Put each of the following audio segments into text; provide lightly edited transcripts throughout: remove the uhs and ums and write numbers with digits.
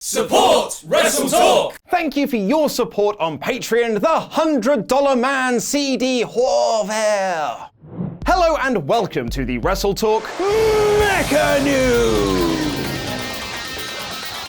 Support WrestleTalk! Thank you for your support on Patreon, the $100 Man CD Horvaire. Hello and welcome to the WrestleTalk Mecha News.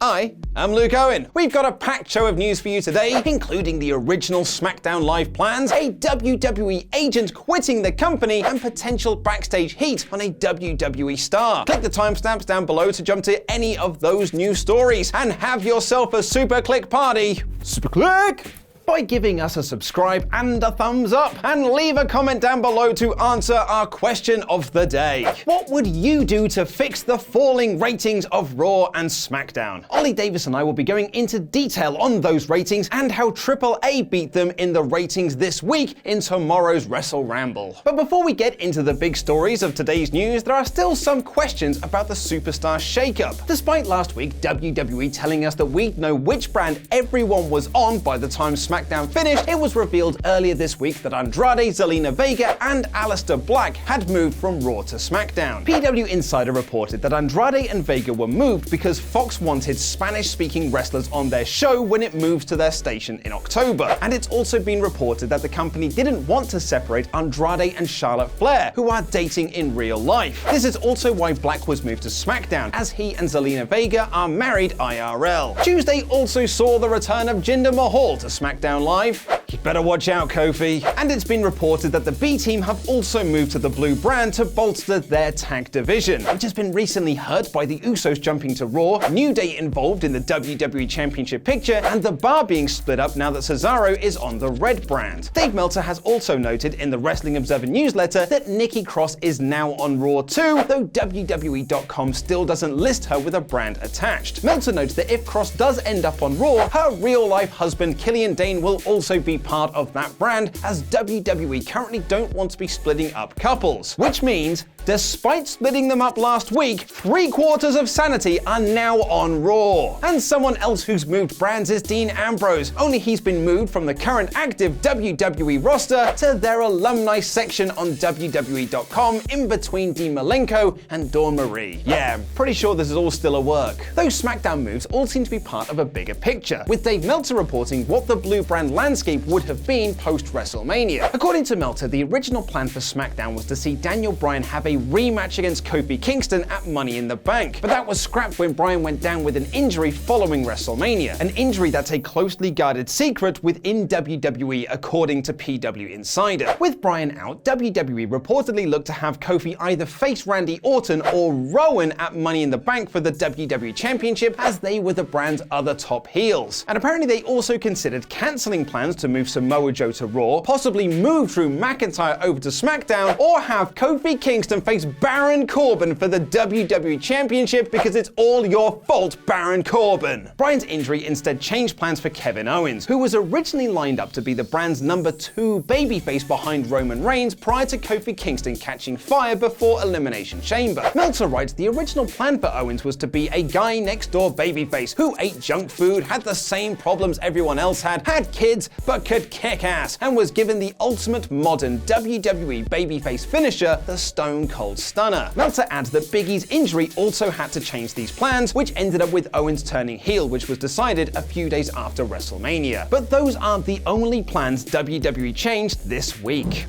I am Luke Owen. We've got a packed show of news for you today, including the original SmackDown Live plans, a WWE agent quitting the company, and potential backstage heat on a WWE star. Click the timestamps down below to jump to any of those news stories, and have yourself a super click party. Super click! By giving us a subscribe and a thumbs up, and leave a comment down below to answer our question of the day. What would you do to fix the falling ratings of Raw and SmackDown? Ollie Davis and I will be going into detail on those ratings and how AAA beat them in the ratings this week in tomorrow's Wrestle Ramble. But before we get into the big stories of today's news, there are still some questions about the Superstar shakeup. Despite last week WWE telling us that we'd know which brand everyone was on by the time SmackDown finished, it was revealed earlier this week that Andrade, Zelina Vega, and Aleister Black had moved from Raw to SmackDown. PW Insider reported that Andrade and Vega were moved because Fox wanted Spanish-speaking wrestlers on their show when it moves to their station in October. And it's also been reported that the company didn't want to separate Andrade and Charlotte Flair, who are dating in real life. This is also why Black was moved to SmackDown, as he and Zelina Vega are married IRL. Tuesday also saw the return of Jinder Mahal to SmackDown Live. You better watch out, Kofi. And it's been reported that the B Team have also moved to the blue brand to bolster their tag division, which has been recently hurt by the Usos jumping to Raw, New Day involved in the WWE Championship picture, and the Bar being split up now that Cesaro is on the red brand. Dave Meltzer has also noted in the Wrestling Observer newsletter that Nikki Cross is now on Raw too, though WWE.com still doesn't list her with a brand attached. Meltzer notes that if Cross does end up on Raw, her real-life husband Killian Dane will also be part of that brand, as WWE currently don't want to be splitting up couples. Which means, despite splitting them up last week, 3/4 of Sanity are now on Raw. And someone else who's moved brands is Dean Ambrose, only he's been moved from the current active WWE roster to their alumni section on WWE.com in between Dean Malenko and Dawn Marie. Yeah, I'm pretty sure this is all still a work. Those SmackDown moves all seem to be part of a bigger picture, with Dave Meltzer reporting what the blue brand landscape would have been post-WrestleMania. According to Meltzer, the original plan for SmackDown was to see Daniel Bryan have a rematch against Kofi Kingston at Money in the Bank, but that was scrapped when Bryan went down with an injury following WrestleMania, an injury that's a closely guarded secret within WWE according to PW Insider. With Bryan out, WWE reportedly looked to have Kofi either face Randy Orton or Rowan at Money in the Bank for the WWE Championship, as they were the brand's other top heels. And apparently they also considered cancelling plans to move Samoa Joe to Raw, possibly move Drew McIntyre over to SmackDown, or have Kofi Kingston face Baron Corbin for the WWE Championship because it's all your fault, Baron Corbin. Bryan's injury instead changed plans for Kevin Owens, who was originally lined up to be the brand's number 2 babyface behind Roman Reigns prior to Kofi Kingston catching fire before Elimination Chamber. Meltzer writes the original plan for Owens was to be a guy next door babyface who ate junk food, had the same problems everyone else had kids, but could kick ass, and was given the ultimate modern WWE babyface finisher, the Stone Cold Stunner. Meltzer adds that Big E's injury also had to change these plans, which ended up with Owens turning heel, which was decided a few days after WrestleMania. But those aren't the only plans WWE changed this week.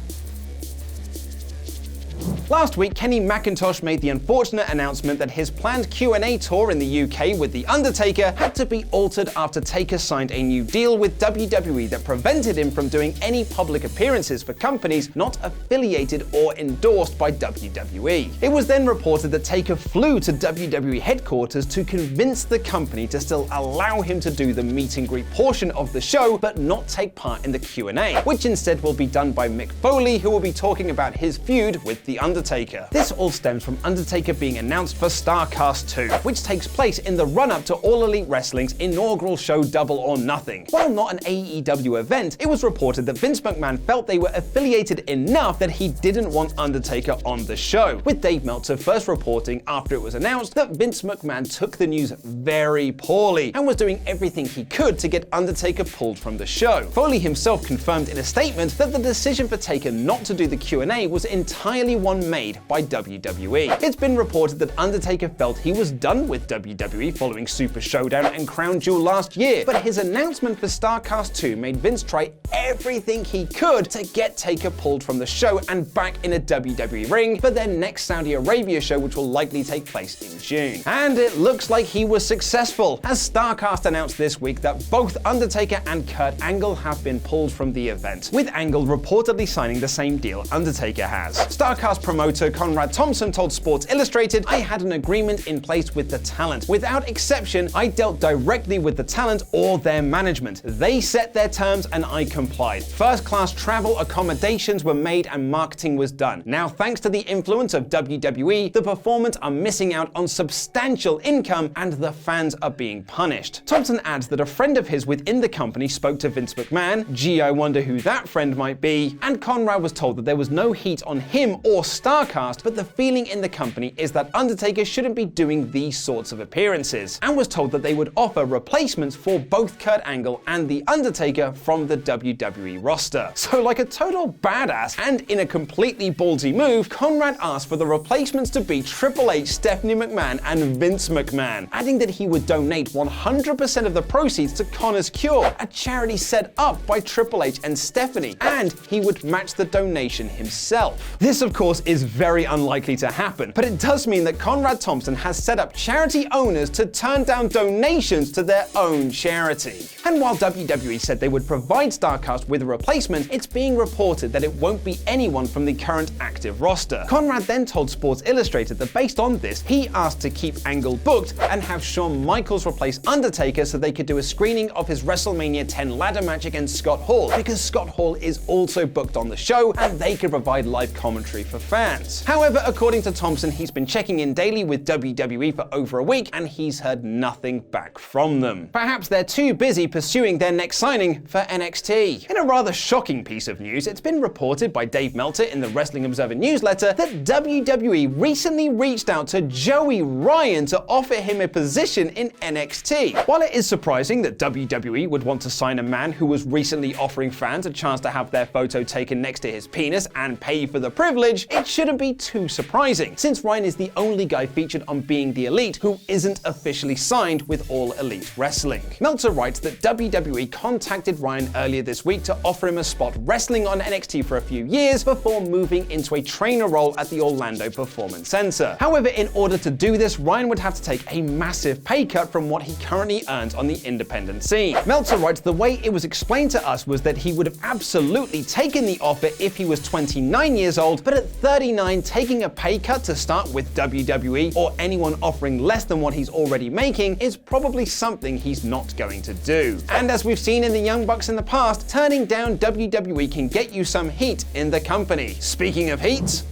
Last week, Kenny McIntosh made the unfortunate announcement that his planned Q&A tour in the UK with The Undertaker had to be altered after Taker signed a new deal with WWE that prevented him from doing any public appearances for companies not affiliated or endorsed by WWE. It was then reported that Taker flew to WWE headquarters to convince the company to still allow him to do the meet and greet portion of the show, but not take part in the Q&A, which instead will be done by Mick Foley, who will be talking about his feud with The Undertaker. This all stems from Undertaker being announced for StarCast 2, which takes place in the run-up to All Elite Wrestling's inaugural show Double or Nothing. While not an AEW event, it was reported that Vince McMahon felt they were affiliated enough that he didn't want Undertaker on the show, with Dave Meltzer first reporting after it was announced that Vince McMahon took the news very poorly and was doing everything he could to get Undertaker pulled from the show. Foley himself confirmed in a statement that the decision for Taker not to do the Q&A was entirely one made by WWE. It's been reported that Undertaker felt he was done with WWE following Super Showdown and Crown Jewel last year, but his announcement for StarCast 2 made Vince try everything he could to get Taker pulled from the show and back in a WWE ring for their next Saudi Arabia show, which will likely take place in June. And it looks like he was successful, as StarCast announced this week that both Undertaker and Kurt Angle have been pulled from the event, with Angle reportedly signing the same deal Undertaker has. StarCast promoter Conrad Thompson told Sports Illustrated, "I had an agreement in place with the talent. Without exception, I dealt directly with the talent or their management. They set their terms and I complied. First-class travel accommodations were made and marketing was done. Now, thanks to the influence of WWE, the performers are missing out on substantial income and the fans are being punished." Thompson adds that a friend of his within the company spoke to Vince McMahon, gee, I wonder who that friend might be, and Conrad was told that there was no heat on him or StarCast, but the feeling in the company is that Undertaker shouldn't be doing these sorts of appearances, and was told that they would offer replacements for both Kurt Angle and The Undertaker from the WWE roster. So like a total badass, and in a completely ballsy move, Conrad asked for the replacements to be Triple H, Stephanie McMahon, and Vince McMahon, adding that he would donate 100% of the proceeds to Connor's Cure, a charity set up by Triple H and Stephanie, and he would match the donation himself. This, of course, is very unlikely to happen, but it does mean that Conrad Thompson has set up charity owners to turn down donations to their own charity. And while WWE said they would provide StarCast with a replacement, it's being reported that it won't be anyone from the current active roster. Conrad then told Sports Illustrated that based on this, he asked to keep Angle booked and have Shawn Michaels replace Undertaker so they could do a screening of his WrestleMania 10 ladder match against Scott Hall, because Scott Hall is also booked on the show and they could provide live commentary for fans. However, according to Thompson, he's been checking in daily with WWE for over a week and he's heard nothing back from them. Perhaps they're too busy pursuing their next signing for NXT. In a rather shocking piece of news, it's been reported by Dave Meltzer in the Wrestling Observer newsletter that WWE recently reached out to Joey Ryan to offer him a position in NXT. While it is surprising that WWE would want to sign a man who was recently offering fans a chance to have their photo taken next to his penis and pay for the privilege, it shouldn't be too surprising, since Ryan is the only guy featured on Being the Elite who isn't officially signed with All Elite Wrestling. Meltzer writes that WWE contacted Ryan earlier this week to offer him a spot wrestling on NXT for a few years before moving into a trainer role at the Orlando Performance Center. However, in order to do this, Ryan would have to take a massive pay cut from what he currently earns on the independent scene. Meltzer writes, the way it was explained to us was that he would have absolutely taken the offer if he was 29 years old, but at 39, taking a pay cut to start with WWE or anyone offering less than what he's already making is probably something he's not going to do. And as we've seen in the Young Bucks in the past, turning down WWE can get you some heat in the company. Speaking of heat,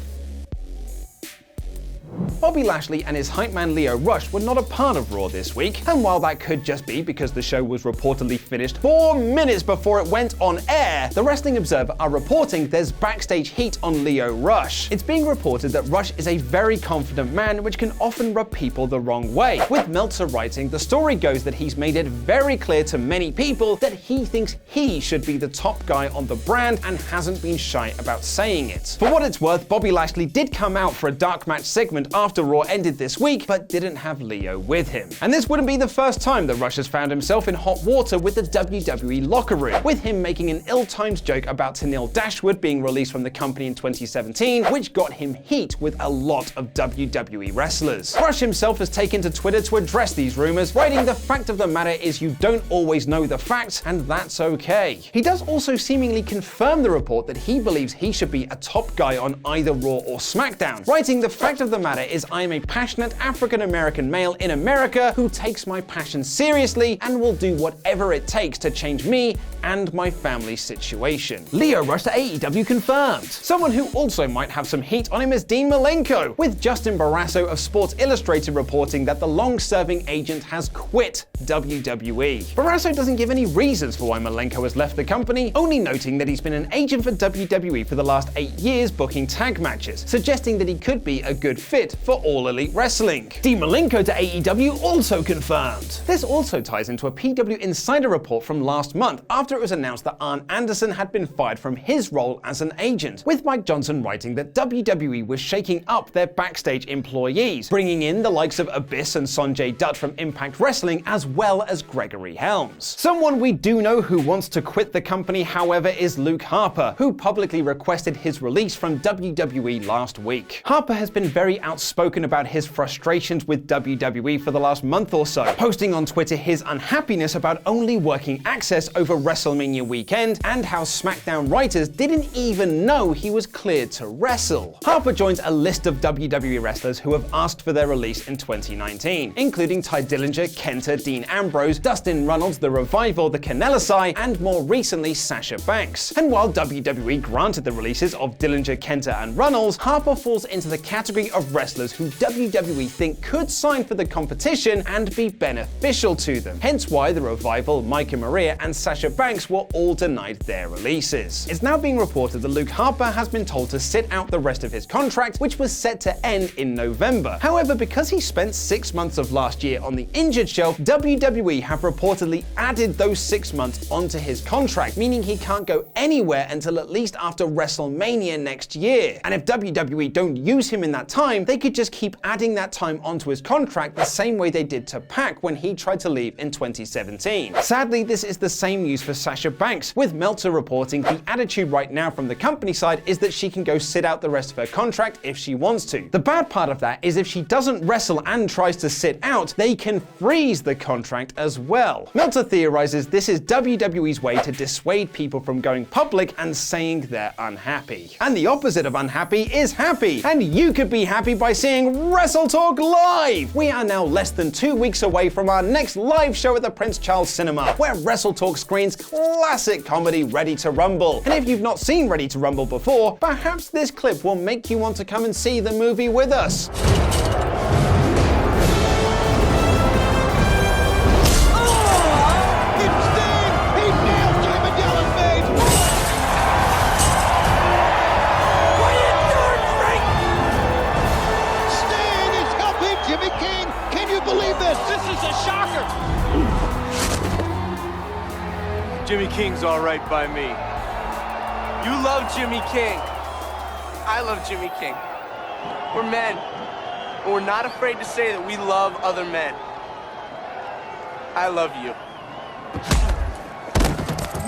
Bobby Lashley and his hype man Lio Rush were not a part of Raw this week, and while that could just be because the show was reportedly finished 4 minutes before it went on air, the Wrestling Observer are reporting there's backstage heat on Lio Rush. It's being reported that Rush is a very confident man, which can often rub people the wrong way. With Meltzer writing, the story goes that he's made it very clear to many people that he thinks he should be the top guy on the brand and hasn't been shy about saying it. For what it's worth, Bobby Lashley did come out for a dark match segment after Raw ended this week, but didn't have Lio with him. And this wouldn't be the first time that Rush has found himself in hot water with the WWE locker room, with him making an ill-timed joke about Tenille Dashwood being released from the company in 2017, which got him heat with a lot of WWE wrestlers. Rush himself has taken to Twitter to address these rumors, writing, "The fact of the matter is you don't always know the facts, and that's okay." He does also seemingly confirm the report that he believes he should be a top guy on either Raw or SmackDown, writing, "The fact of the matter is I am a passionate African-American male in America who takes my passion seriously and will do whatever it takes to change me and my family's situation." Lio Rush to AEW confirmed. Someone who also might have some heat on him is Dean Malenko, with Justin Barrasso of Sports Illustrated reporting that the long-serving agent has quit WWE. Barrasso doesn't give any reasons for why Malenko has left the company, only noting that he's been an agent for WWE for the last 8 years booking tag matches, suggesting that he could be a good fit for for All Elite Wrestling. Dean Malenko to AEW also confirmed. This also ties into a PW Insider report from last month after it was announced that Arn Anderson had been fired from his role as an agent, with Mike Johnson writing that WWE was shaking up their backstage employees, bringing in the likes of Abyss and Sonjay Dutt from Impact Wrestling, as well as Gregory Helms. Someone we do know who wants to quit the company, however, is Luke Harper, who publicly requested his release from WWE last week. Harper has been very outspoken about his frustrations with WWE for the last month or so, posting on Twitter his unhappiness about only working Access over WrestleMania weekend and how SmackDown writers didn't even know he was cleared to wrestle. Harper joins a list of WWE wrestlers who have asked for their release in 2019, including Tye Dillinger, Kenta, Dean Ambrose, Dustin Runnels, The Revival, The Kanellisai, and more recently Sasha Banks. And while WWE granted the releases of Dillinger, Kenta, and Runnels, Harper falls into the category of wrestlers who WWE think could sign for the competition and be beneficial to them. Hence why The Revival, Micah Maria, and Sasha Banks were all denied their releases. It's now being reported that Luke Harper has been told to sit out the rest of his contract, which was set to end in November. However, because he spent 6 months of last year on the injured shelf, WWE have reportedly added those 6 months onto his contract, meaning he can't go anywhere until at least after WrestleMania next year. And if WWE don't use him in that time, they could just keep adding that time onto his contract the same way they did to Pac when he tried to leave in 2017. Sadly, this is the same news for Sasha Banks, with Meltzer reporting the attitude right now from the company side is that she can go sit out the rest of her contract if she wants to. The bad part of that is if she doesn't wrestle and tries to sit out, they can freeze the contract as well. Meltzer theorizes this is WWE's way to dissuade people from going public and saying they're unhappy. And the opposite of unhappy is happy. And you could be happy by seeing Wrestle Talk live! We are now less than 2 weeks away from our next live show at the Prince Charles Cinema, where Wrestle Talk screens classic comedy Ready to Rumble. And if you've not seen Ready to Rumble before, perhaps this clip will make you want to come and see the movie with us. Jimmy King's all right by me. You love Jimmy King. I love Jimmy King. We're men, and we're not afraid to say that we love other men. I love you.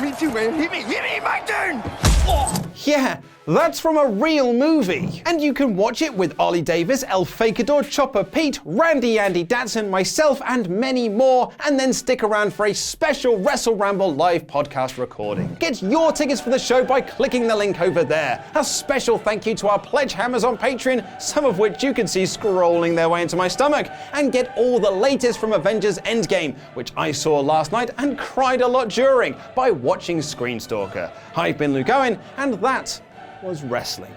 Me too, man. Hit me, my turn! Oh. Yeah, that's from a real movie. And you can watch it with Ollie Davis, El Fakador, Chopper Pete, Randy Andy Datson, myself, and many more, and then stick around for a special Wrestle Ramble live podcast recording. Get your tickets for the show by clicking the link over there. A special thank you to our pledge hammers on Patreon, some of which you can see scrolling their way into my stomach, and get all the latest from Avengers Endgame, which I saw last night and cried a lot during, by watching Screenstalker. I've been Luke Owen, and that was wrestling.